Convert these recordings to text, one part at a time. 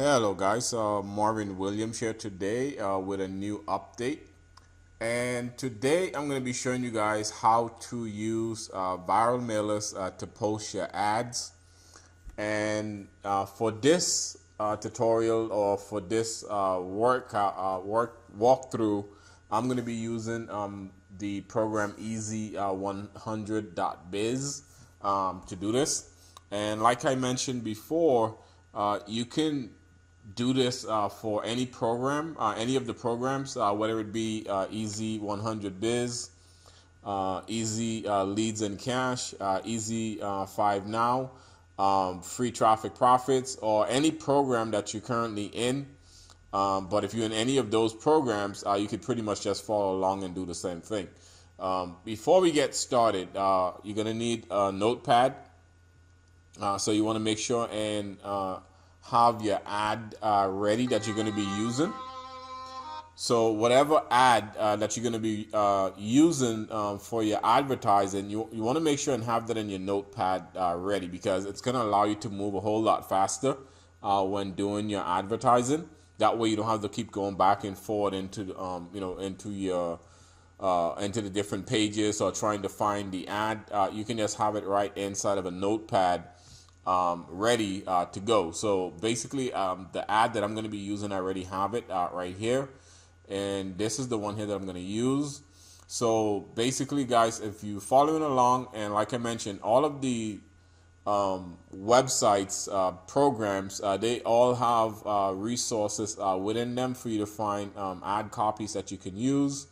Hello guys, Marvin Williams here today with a new update. And today I'm going to be showing you guys how to use viral mailers to post your ads. And for this tutorial or for this work walkthrough, I'm going to be using the program easy100.biz to do this. And like I mentioned before, you can do this for any program, any of the programs, whether it be Easy 100 Biz, Easy Leads and Cash, Easy 5 Now, Free Traffic Profits, or any program that you're currently in. But if you're in any of those programs, you could pretty much just follow along and do the same thing. Before we get started, you're going to need a notepad. So you want to make sure and have your ad ready that you're going to be using. So whatever ad that you're going to be using for your advertising, you want to make sure and have that in your notepad ready, because it's going to allow you to move a whole lot faster when doing your advertising. That way you don't have to keep going back and forth into into your into the different pages or trying to find the ad. You can just have it right inside of a notepad ready to go. So basically the ad that I'm going to be using, I already have it right here, and this is the one here that I'm going to use. So basically guys, if you're following along, and like I mentioned, all of the websites, programs, they all have resources within them for you to find ad copies that you can use.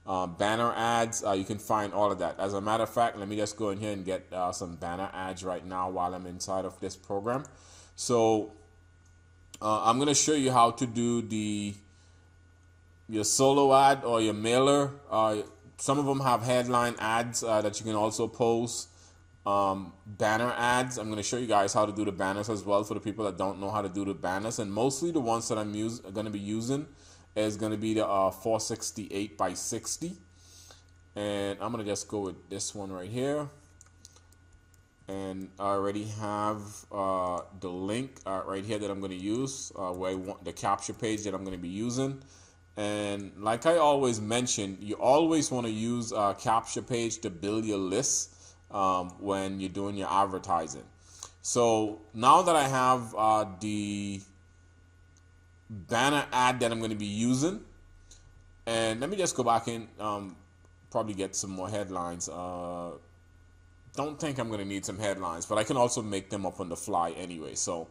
Banner ads, you can find all of that. As a matter of fact, let me just go in here and get some banner ads right now while I'm inside of this program. So I'm going to show you how to do your solo ad or your mailer. Some of them have headline ads that you can also post. Banner ads, I'm going to show you guys how to do the banners as well for the people that don't know how to do the banners. And mostly the ones that I'm going to be using is going to be the 468 by 60, and I'm going to just go with this one right here. And I already have the link right here that I'm going to use, where I want the capture page that I'm going to be using. And like I always mention, you always want to use a capture page to build your list when you're doing your advertising. So now that I have the banner ad that I'm going to be using, and let me just go back and probably get some more headlines. Don't think I'm going to need some headlines, but I can also make them up on the fly anyway. So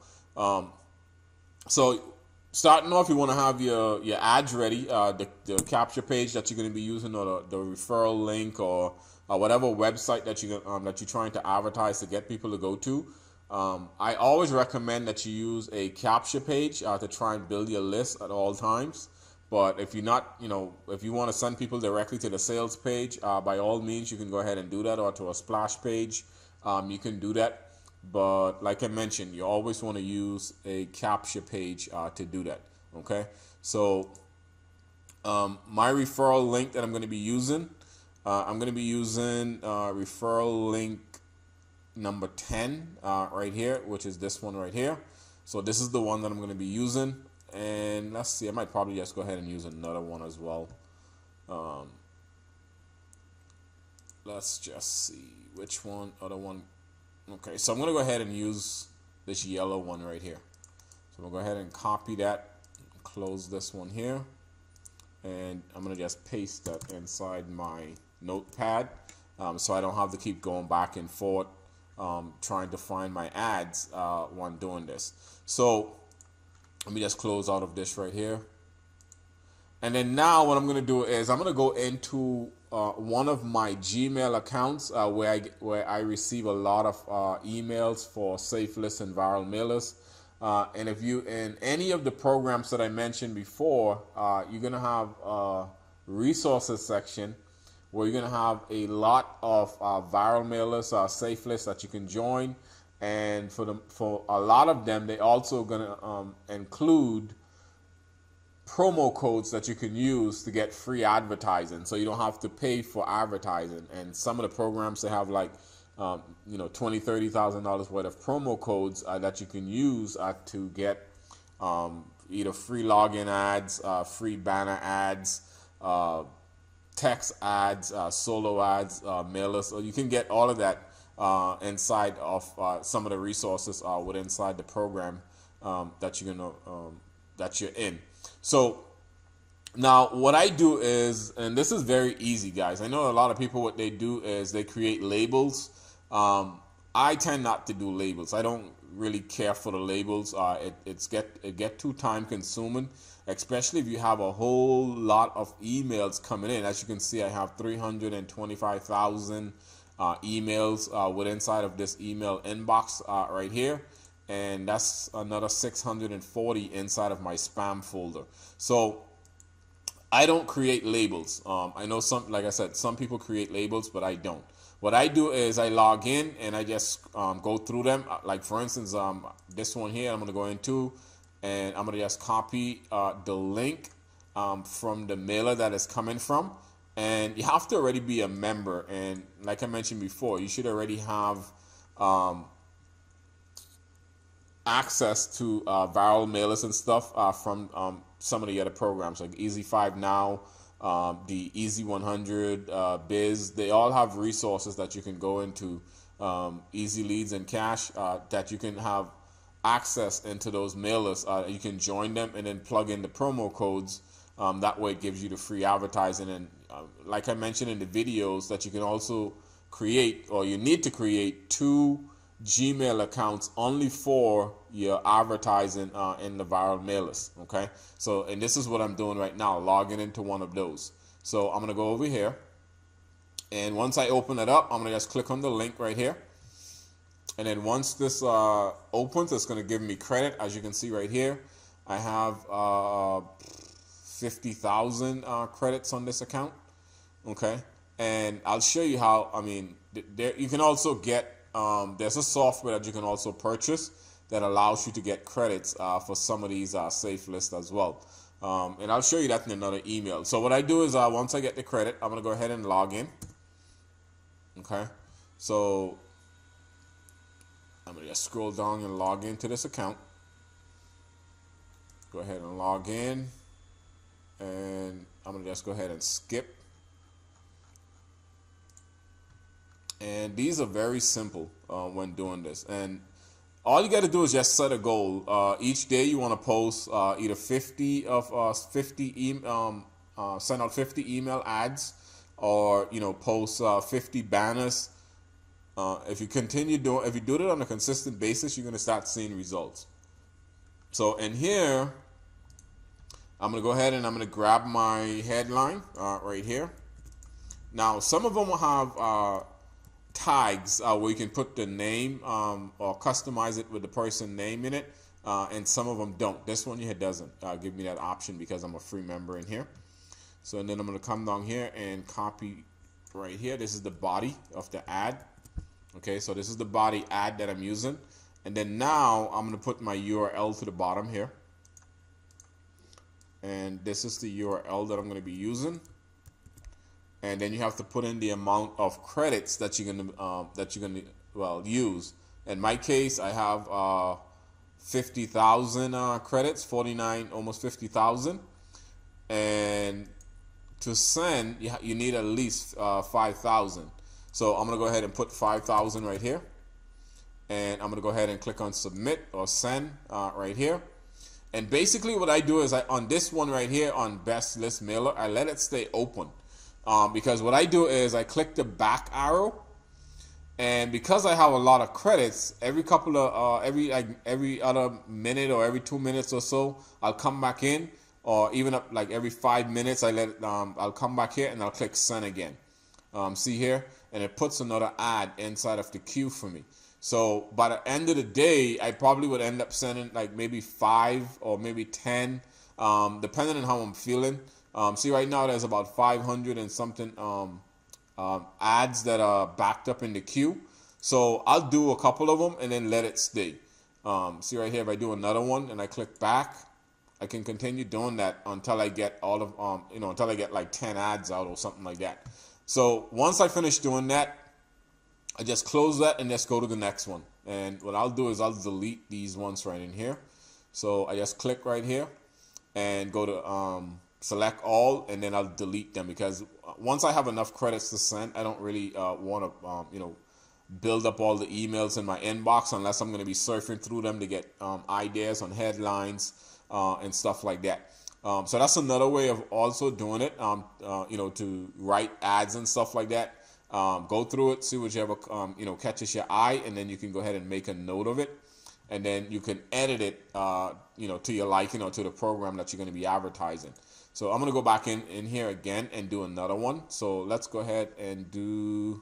starting off, you want to have your ads ready, the capture page that you're going to be using, or the referral link, or whatever website that you're trying to advertise to get people to go to. I always recommend that you use a capture page to try and build your list at all times. But if you're not, if you want to send people directly to the sales page, by all means, you can go ahead and do that, or to a splash page. You can do that. But like I mentioned, you always want to use a capture page to do that. Okay. So my referral link that I'm going to be using, referral link number 10 right here, which is this one right here. So this is the one that I'm going to be using. And let's see, I might probably just go ahead and use another one as well. Let's just see which one, other one. Okay, so I'm going to go ahead and use this yellow one right here. So I'm going to go ahead and copy that, close this one here, and I'm going to just paste that inside my notepad, so I don't have to keep going back and forth trying to find my ads when doing this. So let me just close out of this right here. And then now what I'm going to do is I'm going to go into one of my Gmail accounts where I receive a lot of emails for safe lists and viral mailers. And if you in any of the programs that I mentioned before, you're going to have a resources section where you're going to have a lot of viral mailers, safe lists that you can join. And for a lot of them, they also going to include promo codes that you can use to get free advertising, so you don't have to pay for advertising. And some of the programs, they have like $20,000, $30,000 worth of promo codes that you can use to get either free login ads, free banner ads, text ads, solo ads, mailers. So you can get all of that inside of some of the resources within inside the program that you're in. So now what I do is, and this is very easy, guys. I know a lot of people, what they do is they create labels. I tend not to do labels. I don't really care for the labels. It get too time consuming, especially if you have a whole lot of emails coming in. As you can see, I have 325,000 emails with inside of this email inbox right here, and that's another 640 inside of my spam folder. So I don't create labels. I know like I said, some people create labels, but I don't. What I do is I log in and I just go through them. Like for instance, this one here, I'm going to go into, and I'm going to just copy the link from the mailer that is coming from. And you have to already be a member. And like I mentioned before, you should already have access to viral mailers and stuff from some of the other programs like Easy5 Now, the Easy 100, Biz. They all have resources that you can go into, Easy Leads and Cash, that you can have access into those mailers. You can join them and then plug in the promo codes. That way it gives you the free advertising. And like I mentioned in the videos, that you can also create, or you need to create, 2 Gmail accounts only for your advertising in the viral mailers. Okay, so and this is what I'm doing right now, logging into one of those. So I'm gonna go over here, and once I open it up, I'm gonna just click on the link right here, and then once this opens, it's gonna give me credit. As you can see right here, I have 50,000 credits on this account. Okay, and I'll show you how. I mean, there you can also get there's a software that you can also purchase that allows you to get credits for some of these safe lists as well. And I'll show you that in another email. So what I do is once I get the credit, I'm going to go ahead and log in. Okay. So I'm going to just scroll down and log into this account. Go ahead and log in. And I'm going to just go ahead and skip. And these are very simple when doing this. And all you got to do is just set a goal. Each day you want to post either 50 send out 50 email ads, or post 50 banners. If you do it on a consistent basis, you're going to start seeing results. So in here, I'm going to go ahead and I'm going to grab my headline right here. Now some of them will have tags where you can put the name or customize it with the person name in it, and some of them don't. This one here doesn't give me that option because I'm a free member in here. So and then I'm going to come down here and copy right here. This is the body of the ad. Okay, so this is the body ad that I'm using, and then now I'm going to put my URL to the bottom here, and this is the URL that I'm going to be using. And then you have to put in the amount of credits that you're gonna use. In my case, I have 50,000 credits, 49, almost 50,000. And to send, you need at least 5,000. So I'm gonna go ahead and put 5,000 right here, and I'm gonna go ahead and click on submit or send right here. And basically, what I do is on this one right here on Best List Mailer, I let it stay open. Because what I do is I click the back arrow, and because I have a lot of credits, every couple of every other minute or every 2 minutes or so, I'll come back in, or even up like every 5 minutes, I'll come back here and I'll click send again. See here, and it puts another ad inside of the queue for me. So by the end of the day, I probably would end up sending like maybe 5 or maybe 10, depending on how I'm feeling. See, right now there's about 500 and something ads that are backed up in the queue. So I'll do a couple of them and then let it stay. See right here, if I do another one and I click back, I can continue doing that until I get all of until I get like 10 ads out or something like that. So once I finish doing that, I just close that and just go to the next one. And what I'll do is I'll delete these ones right in here. So I just click right here and go to select all, and then I'll delete them, because once I have enough credits to send, I don't really want to build up all the emails in my inbox unless I'm going to be surfing through them to get ideas on headlines and stuff like that. So that's another way of also doing it, to write ads and stuff like that. Go through it, see whichever catches your eye, and then you can go ahead and make a note of it, and then you can edit it to your liking or to the program that you're going to be advertising. So I'm going to go back in here again and do another one. So let's go ahead and do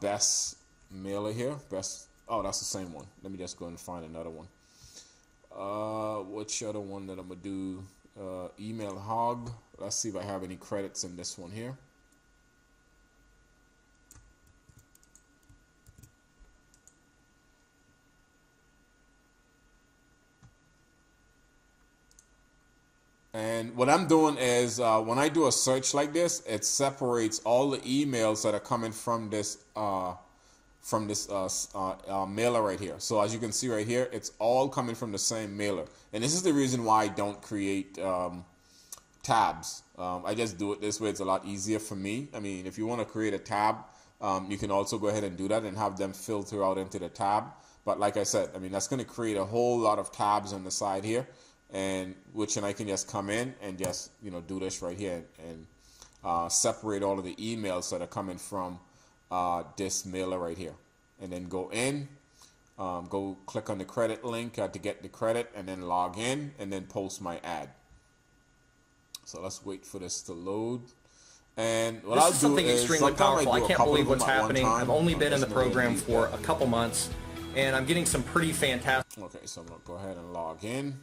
best mailer here. That's the same one. Let me just go and find another one. Which other one that I'm going to do? Email hog. Let's see if I have any credits in this one here. And what I'm doing is when I do a search like this, it separates all the emails that are coming from this mailer right here. So as you can see right here, it's all coming from the same mailer. And this is the reason why I don't create tabs. I just do it this way. It's a lot easier for me. I mean, if you want to create a tab, you can also go ahead and do that and have them filter out into the tab. But like I said, I mean, that's going to create a whole lot of tabs on the side here, and I can just come in and just do this right here and separate all of the emails that are coming from this mailer right here, and then go in, go click on the credit link to get the credit, and then log in and then post my ad. So let's wait for this to load. And what I'll do is extremely powerful. I can't believe what's happening. I've only been in the program for a couple months, and I'm getting some pretty fantastic. Okay, so I'm gonna go ahead and log in.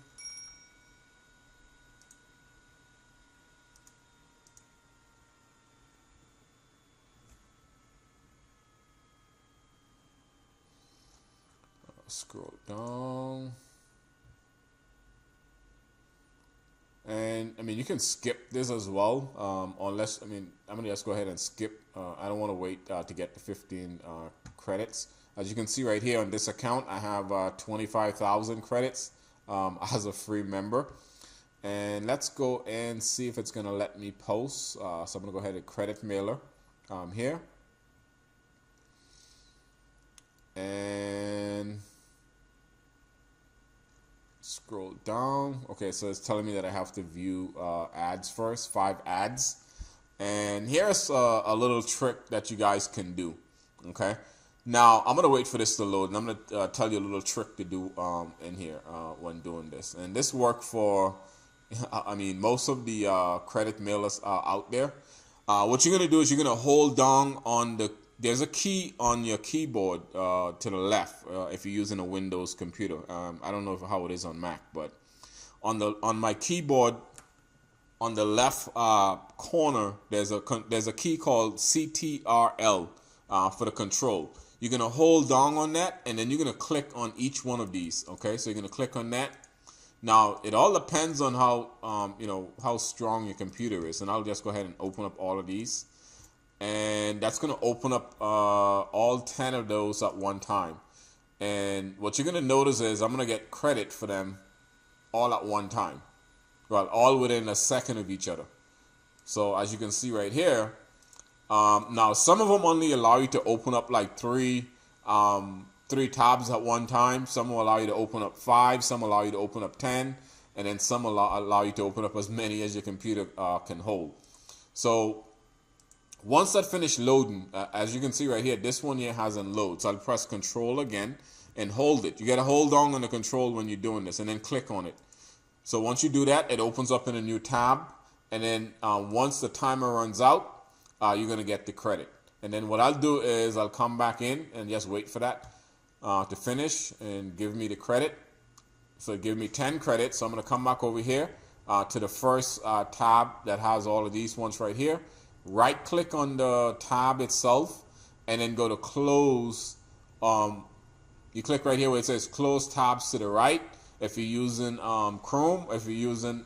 Scroll down, and I mean, you can skip this as well, unless, I mean, I'm gonna just go ahead and skip. I don't want to wait to get the 15 credits. As you can see right here on this account, I have 25,000 credits as a free member. And let's go and see if it's gonna let me post. So I'm gonna go ahead and credit mailer here, and scroll down. Okay, so it's telling me that I have to view ads first, 5 ads. And here's a little trick that you guys can do. Okay, now I'm gonna wait for this to load, and I'm gonna tell you a little trick to do in here when doing this. And this worked for, I mean, most of the credit mailers out there. What you're gonna do is you're gonna hold down on there's a key on your keyboard to the left if you're using a Windows computer. I don't know how it is on Mac, but on my keyboard on the left corner there's a key called CTRL for the control. You're gonna hold down on that, and then you're gonna click on each one of these. Okay, so you're gonna click on that. Now it all depends on how how strong your computer is, and I'll just go ahead and open up all of these. And that's going to open up all 10 of those at one time. And what you're going to notice is I'm going to get credit for them all at one time. Well, all within a second of each other. So as you can see right here, now some of them only allow you to open up like three tabs at one time. Some will allow you to open up 5. Some allow you to open up 10. And then some allow you to open up as many as your computer can hold. So once that finished loading, as you can see right here, this one here hasn't loaded. So I'll press Control again and hold it. You got to hold on the Control when you're doing this, and then click on it. So once you do that, it opens up in a new tab. And then once the timer runs out, you're going to get the credit. And then what I'll do is I'll come back in and just wait for that to finish and give me the credit. So give me 10 credits. So I'm going to come back over here to the first tab that has all of these ones right here. Right click on the tab itself, and then go to close. You click right here where it says close tabs to the right. If you're using Chrome, if you're using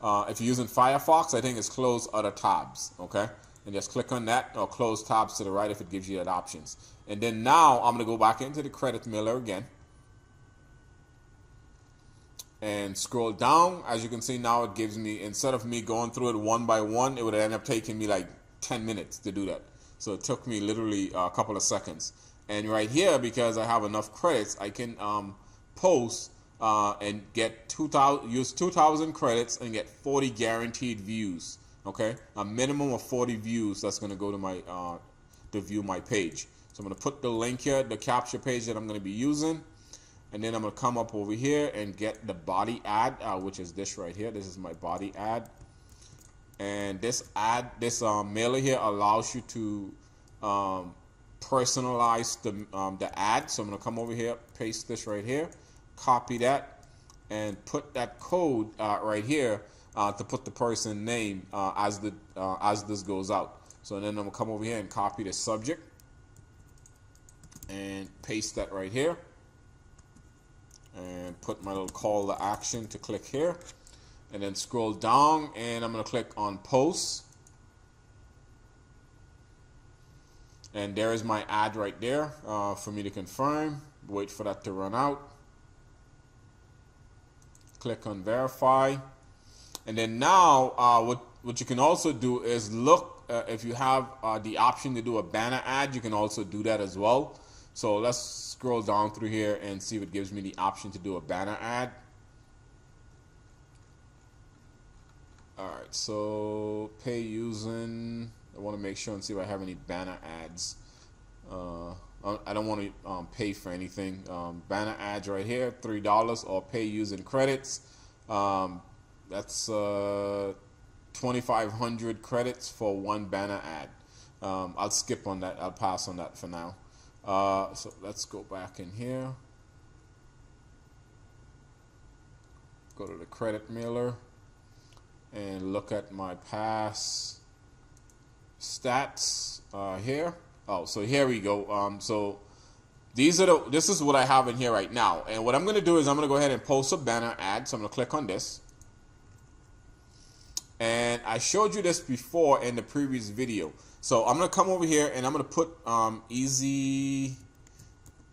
Firefox, I think it's close other tabs. Okay, and just click on that, or close tabs to the right if it gives you that options. And then now I'm gonna go back into the credit mailer again. and scroll down. As you can see now, it gives me, instead of me going through it one by one, it would end up taking me like 10 minutes to do that. So it took me literally a couple of seconds. And right here, because I have enough credits, I can post and get 2,000 credits and get 40 guaranteed views. Okay, a minimum of 40 views. That's going to go to my to view my page. So I'm going to put the link here, the capture page that I'm going to be using, and then I'm going to come up over here and get the body ad, which is this right here. This is my body ad, and this mailer here allows you to personalize the ad. So I'm going to come over here, paste this right here, copy that, and put that code right here to put the person name as this goes out. So then I'm going to come over here and copy the subject and paste that right here, and put my little call to action to click here, and then scroll down, and I'm going to click on post, and there is my ad right there for me to confirm. Wait for that to run out, click on verify, and then now what you can also do is look, if you have the option to do a banner ad, you can also do that as well. So let's scroll down through here and see if it gives me the option to do a banner ad. Alright, so pay using, I want to make sure and see if I have any banner ads. I don't want to pay for anything. Banner ads right here, $3, or pay using credits. That's 2,500 credits for one banner ad. I'll skip on that. I'll pass on that for now. So let's go back in here. Go to the credit mailer and look at my past stats here. Oh, so here we go. So this is what I have in here right now. And what I'm going to do is I'm going to go ahead and post a banner ad. So I'm going to click on this. And I showed you this before in the previous video. So I'm going to come over here and I'm going to put easy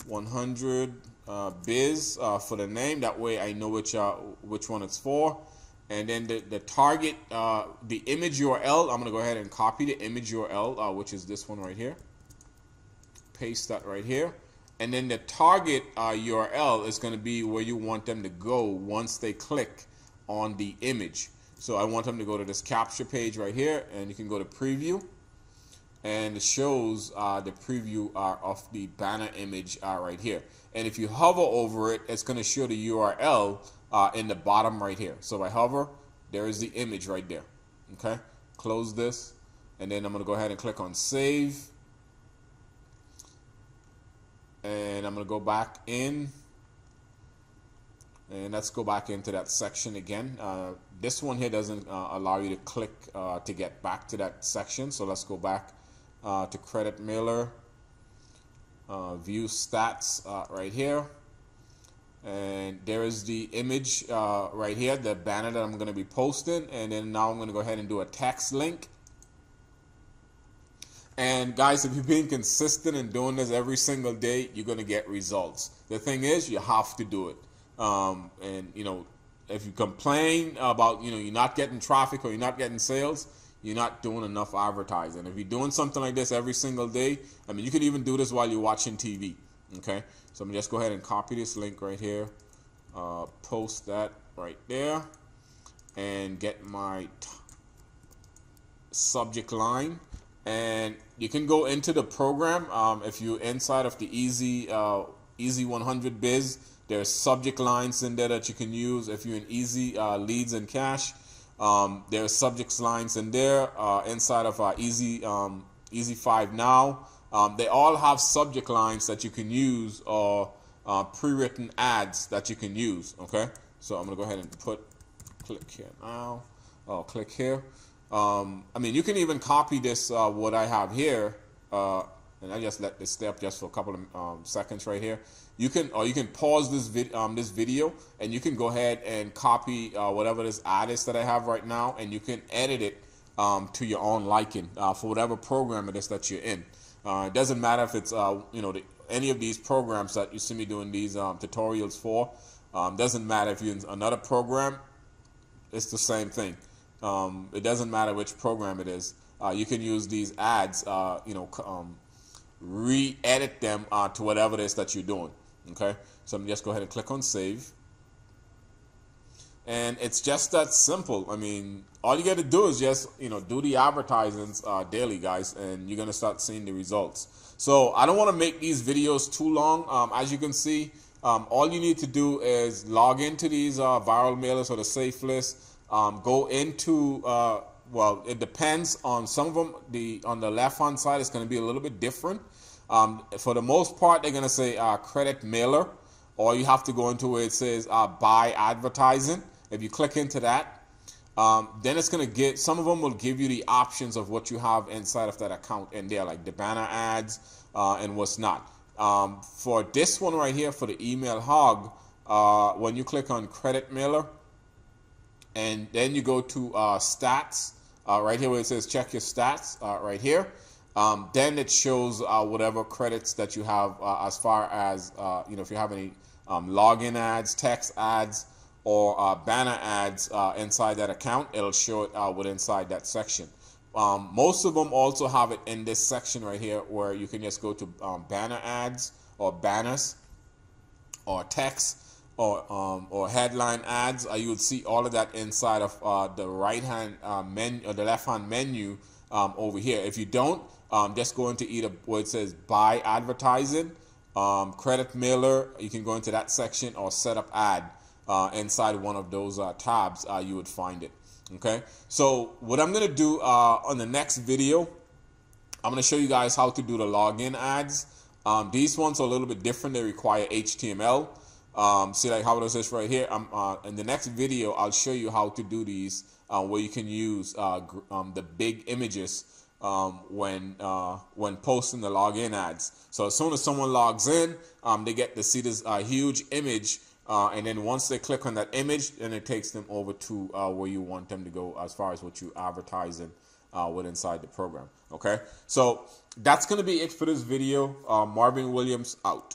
100 biz for the name. That way I know which one it's for. And then the target, the image URL, I'm going to go ahead and copy the image URL, which is this one right here. Paste that right here. And then the target URL is going to be where you want them to go once they click on the image. So I want them to go to this capture page right here, and you can go to preview, and it shows the preview of the banner image right here. And if you hover over it, it's going to show the URL in the bottom right here. So if I hover, there is the image right there. Okay, close this, and then I'm going to go ahead and click on save, and I'm going to go back in. And let's go back into that section again. This one here doesn't allow you to click to get back to that section. So let's go back to credit mailer, view stats right here. And there is the image right here, the banner that I'm going to be posting. And then now I'm going to go ahead and do a text link. And guys, if you're being consistent and doing this every single day, you're going to get results. The thing is, you have to do it. And you know, if you complain about, you know, you're not getting traffic or you're not getting sales, you're not doing enough advertising. If you're doing something like this every single day, I mean, you can even do this while you're watching TV. Okay, so I'm gonna just go ahead and copy this link right here, post that right there, and get my subject line. And you can go into the program if you're inside of the Easy 100 Biz. There's subject lines in there that you can use if you're in Easy Leads and Cash. There's subject lines in there inside of Easy 5 Now. They all have subject lines that you can use, or pre-written ads that you can use. Okay, so I'm gonna go ahead and click here now. Click here. I mean, you can even copy this what I have here, and I just let this stay up just for a couple of seconds right here. You can pause this video, and you can go ahead and copy whatever this ad is that I have right now, and you can edit it to your own liking for whatever program it is that you're in. It doesn't matter if it's you know, any of these programs that you see me doing these tutorials for. Doesn't matter if you're in another program, it's the same thing. It doesn't matter which program it is. You can use these ads, re-edit them to whatever it is that you're doing. Okay, so I'm just go ahead and click on save. And it's just that simple. I mean, all you got to do is just, do the advertisements daily, guys, and you're going to start seeing the results. So I don't want to make these videos too long. As you can see, all you need to do is log into these viral mailers or the safe list. Go into, well, it depends on some of them. On the left-hand side, it's going to be a little bit different. For the most part, they're going to say credit mailer, or you have to go into where it says buy advertising. If you click into that, then it's going to get, some of them will give you the options of what you have inside of that account in there, like the banner ads and what's not. For this one right here, for the email hog, when you click on credit mailer, and then you go to stats, right here where it says check your stats, right here, then it shows whatever credits that you have as far as, if you have any login ads, text ads, or banner ads inside that account, it'll show it within inside that section. Most of them also have it in this section right here where you can just go to banner ads or banners or text or headline ads. You would see all of that inside of the right hand menu or the left hand menu over here. If you don't, just go into either where it says buy advertising, credit mailer, you can go into that section, or set up ad. Inside one of those tabs, you would find it. Okay, so what I'm gonna do on the next video, I'm gonna show you guys how to do the login ads. These ones are a little bit different. They require HTML. See, like how it is right here. In the next video, I'll show you how to do these where you can use the big images when posting the login ads. So as soon as someone logs in, they get to see this huge image. And then once they click on that image, then it takes them over to where you want them to go as far as what you advertising with inside the program. Okay, so that's going to be it for this video. Marvin Williams out.